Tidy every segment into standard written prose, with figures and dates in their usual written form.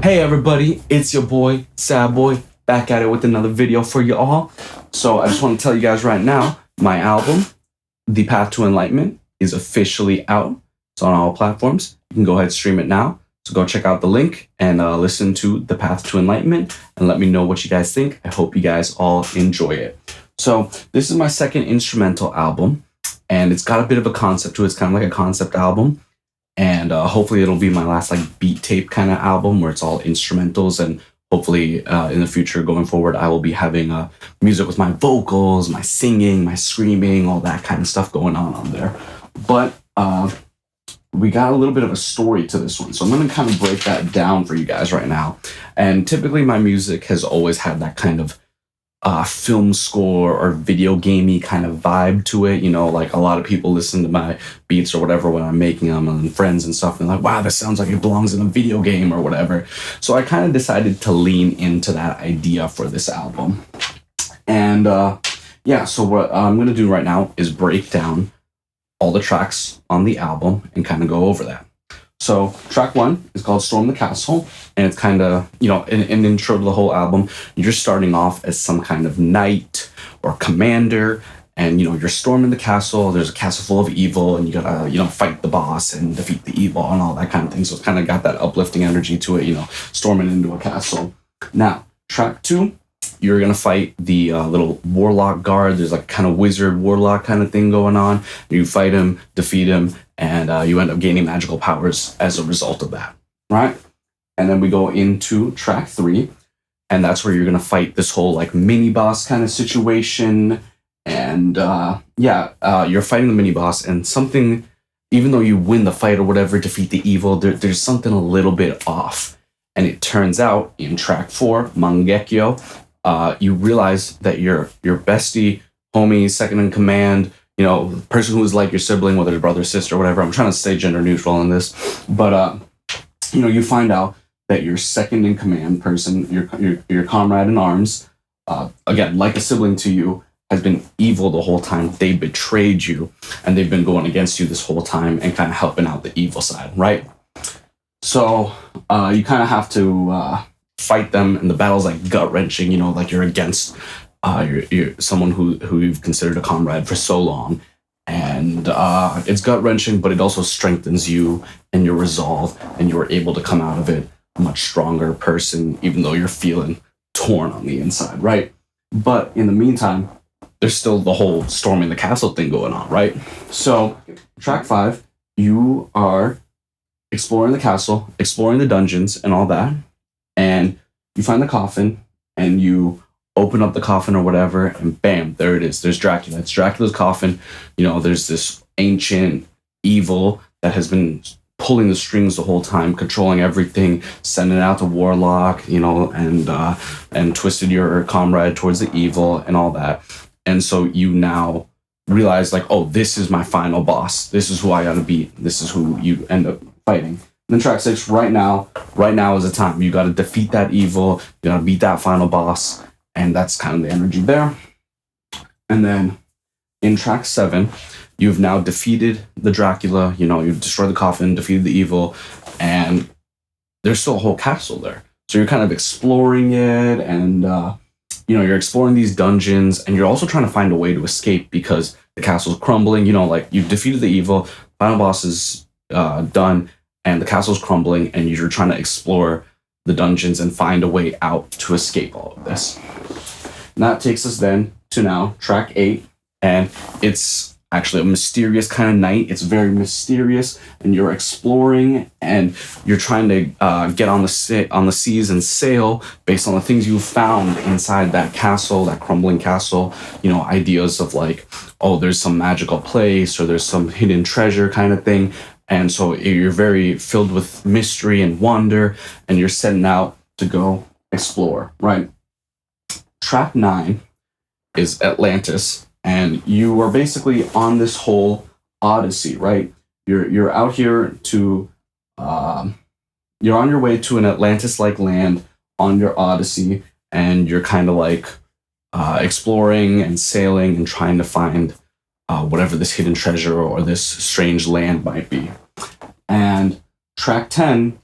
Hey everybody, it's your boy, Sad Boy, back at it with another video for you all. So I just want to tell you guys right now, my album, The Path to Enlightenment, is officially out. It's on all platforms. You can go ahead and stream it now. So go check out the link and listen to The Path to Enlightenment and let me know what you guys think. I hope you guys all enjoy it. So this is my second instrumental album, and it's got a bit of a concept to it. It's kind of like a concept album. And hopefully it'll be my last like beat tape kind of album where it's all instrumentals. And hopefully in the future going forward, I will be having music with my vocals, my singing, my screaming, all that kind of stuff going on there. But we got a little bit of a story to this one. So I'm going to kind of break that down for you guys right now. And typically my music has always had that kind of film score or video gamey kind of vibe to it. You know, like a lot of people listen to my beats or whatever when I'm making them and friends and stuff, and they're like, wow, this sounds like it belongs in a video game or whatever. So I kind of decided to lean into that idea for this album. And yeah, so what I'm going to do right now is break down all the tracks on the album and kind of go over that. So track 1 is called Storm the Castle, and it's kind of, you know, an intro to the whole album. You're starting off as some kind of knight or commander, and, you know, you're storming the castle. There's a castle full of evil, and you gotta, you know, fight the boss and defeat the evil and all that kind of thing. So it's kind of got that uplifting energy to it, you know, storming into a castle. Now, track 2, you're gonna fight the little warlock guard. There's like kind of wizard warlock kind of thing going on. You fight him, defeat him, and you end up gaining magical powers as a result of that, right? And then we go into track 3, and that's where you're gonna fight this whole like mini boss kind of situation. And you're fighting the mini boss, and something, even though you win the fight or whatever, defeat the evil, there's something a little bit off. And it turns out in track 4, Mangekyo, you realize that your bestie, homie, second in command, you know, the person who is like your sibling, whether it's brother, sister, or whatever. I'm trying to stay gender neutral in this, but you know, you find out that your second in command person, your comrade in arms, again, like a sibling to you, has been evil the whole time. They betrayed you, and they've been going against you this whole time and kind of helping out the evil side, right? So you kind of have to fight them, and the battle's like gut wrenching. You know, like you're against you're someone who you've considered a comrade for so long, and it's gut wrenching, but it also strengthens you and your resolve, and you're able to come out of it a much stronger person, even though you're feeling torn on the inside, right? But in the meantime, there's still the whole storming the castle thing going on, right? So track 5, you are exploring the castle, exploring the dungeons and all that, and you find the coffin, and you open up the coffin or whatever, and bam, there it is. There's Dracula. It's Dracula's coffin. You know, there's this ancient evil that has been pulling the strings the whole time, controlling everything, sending out the warlock, you know, and twisted your comrade towards the evil and all that. And so you now realize, like, oh, this is my final boss. This is who I gotta beat. This is who you end up fighting. And then track 6, right now is the time. You gotta defeat that evil. You gotta beat that final boss. And that's kind of the energy there. And then in track 7, you've now defeated the Dracula. You know, you've destroyed the coffin, defeated the evil, and there's still a whole castle there. So you're kind of exploring it, and you know, you're exploring these dungeons, and you're also trying to find a way to escape because the castle's crumbling. You know, like you've defeated the evil, final boss is done, and the castle's crumbling, and you're trying to explore the dungeons and find a way out to escape all of this. And that takes us then to now track 8, and it's actually a mysterious kind of night. It's very mysterious, and you're exploring, and you're trying to get on the seas and sail based on the things you found inside that castle, that crumbling castle. You know, ideas of like, oh, there's some magical place, or there's some hidden treasure kind of thing. And so you're very filled with mystery and wonder, and you're setting out to go explore, right? Track 9 is Atlantis, and you are basically on this whole odyssey, right? You're out here to, you're on your way to an Atlantis-like land on your odyssey, and you're kind of like exploring and sailing and trying to find whatever this hidden treasure or this strange land might be. And track 10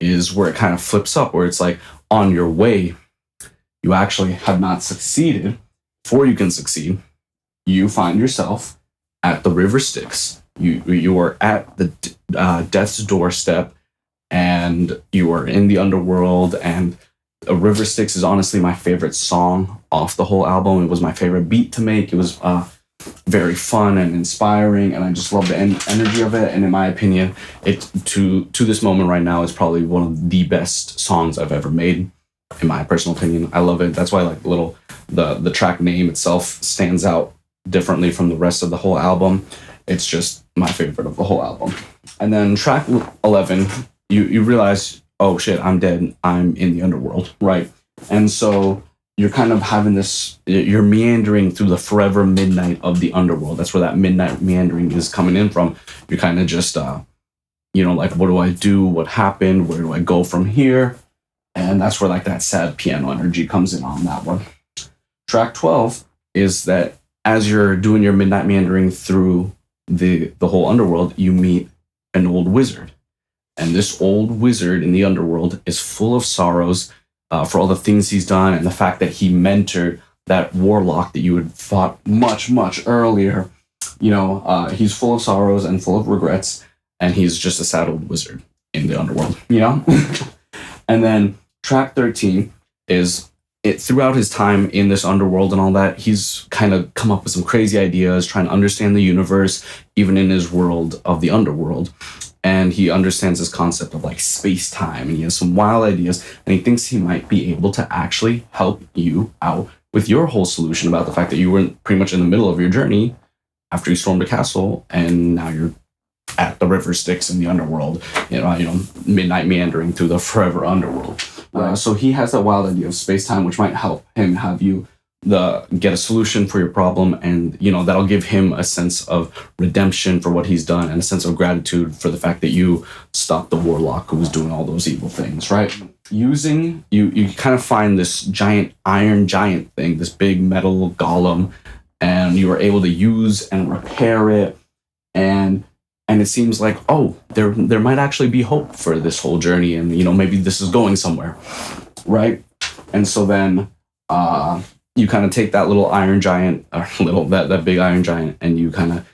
is where it kind of flips up, where it's like on your way, you actually have not succeeded. Before you can succeed, you find yourself at the River Styx. You are at the death's doorstep, and you are in the underworld. And River Styx is honestly my favorite song off the whole album. It was my favorite beat to make. It was very fun and inspiring, and I just love the energy of it. And in my opinion, it to this moment right now is probably one of the best songs I've ever made. In my personal opinion, I love it. That's why like the track name itself stands out differently from the rest of the whole album. It's just my favorite of the whole album. And then track 11, you realize, oh shit, I'm dead. I'm in the underworld, right? And so you're kind of having this, you're meandering through the forever midnight of the underworld. That's where that midnight meandering is coming in from. You're kind of just, like, what do I do? What happened? Where do I go from here? And that's where like that sad piano energy comes in on that one. Track 12 is that as you're doing your midnight meandering through the whole underworld, you meet an old wizard. And this old wizard in the underworld is full of sorrows for all the things he's done, and the fact that he mentored that warlock that you had fought much, much earlier. He's full of sorrows and full of regrets, and he's just a sad old wizard in the underworld, And then track 13 is it throughout his time in this underworld and all that, he's kind of come up with some crazy ideas, trying to understand the universe, even in his world of the underworld. And he understands this concept of like space-time, and he has some wild ideas, and he thinks he might be able to actually help you out with your whole solution about the fact that you were pretty much in the middle of your journey after you stormed a castle, and now you're at the River Styx in the underworld, midnight meandering through the forever underworld. Right. So he has that wild idea of space-time, which might help him have you get a solution for your problem, and that'll give him a sense of redemption for what he's done, and a sense of gratitude for the fact that you stopped the warlock who was doing all those evil things, right? You kind of find this giant iron giant thing, this big metal golem, and you are able to use and repair it, and it seems like, oh, there might actually be hope for this whole journey, and maybe this is going somewhere, right? And so then you kind of take that little iron giant, or that big iron giant, and you kind of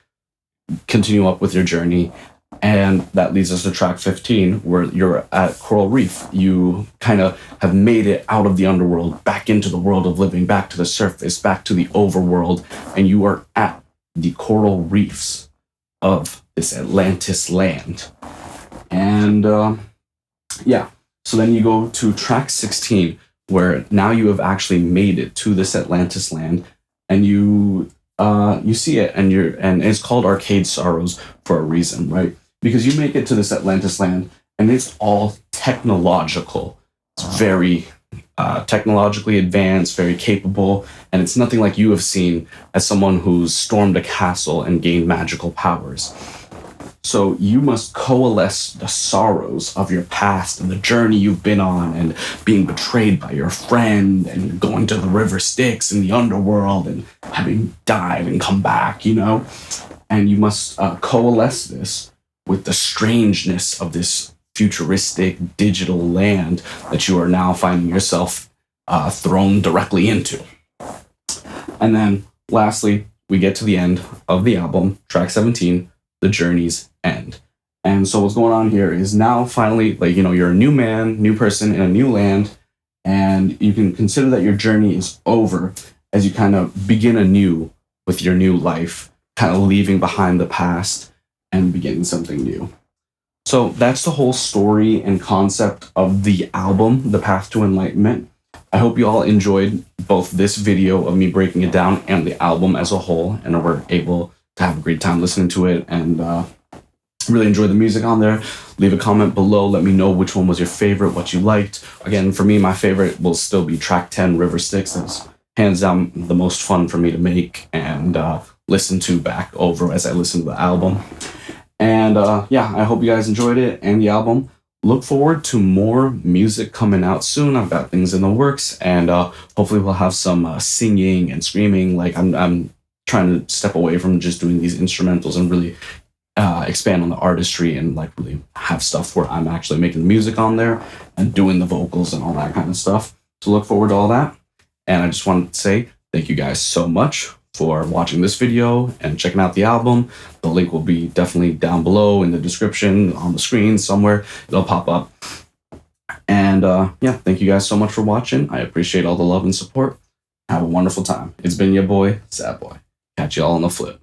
continue up with your journey. And that leads us to track 15, where you're at Coral Reef. You kind of have made it out of the underworld, back into the world of living, back to the surface, back to the overworld, and you are at the coral reefs of this Atlantis land. And so then you go to track 16, where now you have actually made it to this Atlantis land, and you see it, and it's called Arcade Sorrows for a reason, right? Because you make it to this Atlantis land, and it's all technological. It's very technologically advanced, very capable, and it's nothing like you have seen as someone who's stormed a castle and gained magical powers. So you must coalesce the sorrows of your past and the journey you've been on, and being betrayed by your friend, and going to the River Styx in the underworld and having died and come back, And you must coalesce this with the strangeness of this futuristic digital land that you are now finding yourself thrown directly into. And then lastly, we get to the end of the album, track 17, The Journey's End. And so what's going on here is now finally, you're a new man, new person in a new land, and you can consider that your journey is over as you kind of begin anew with your new life, kind of leaving behind the past and beginning something new. So that's the whole story and concept of the album, The Path to Enlightenment. I hope you all enjoyed both this video of me breaking it down and the album as a whole, and were able to have a great time listening to it, and really enjoy the music on there. Leave a comment below. Let me know which one was your favorite, what you liked. Again, for me, my favorite will still be track 10, River Styx. It's hands down the most fun for me to make and listen to back over as I listen to the album. And I hope you guys enjoyed it and the album. Look forward to more music coming out soon. I've got things in the works, and hopefully we'll have some singing and screaming. I'm trying to step away from just doing these instrumentals and really expand on the artistry and like really have stuff where I'm actually making music on there and doing the vocals and all that kind of stuff. So look forward to all that. And I just wanted to say thank you guys so much for watching this video and checking out the album. The link will be definitely down below in the description, on the screen somewhere. It'll pop up. And yeah, thank you guys so much for watching. I appreciate all the love and support. Have a wonderful time. It's been your boy, Sad Boy. Catch you all on the flip.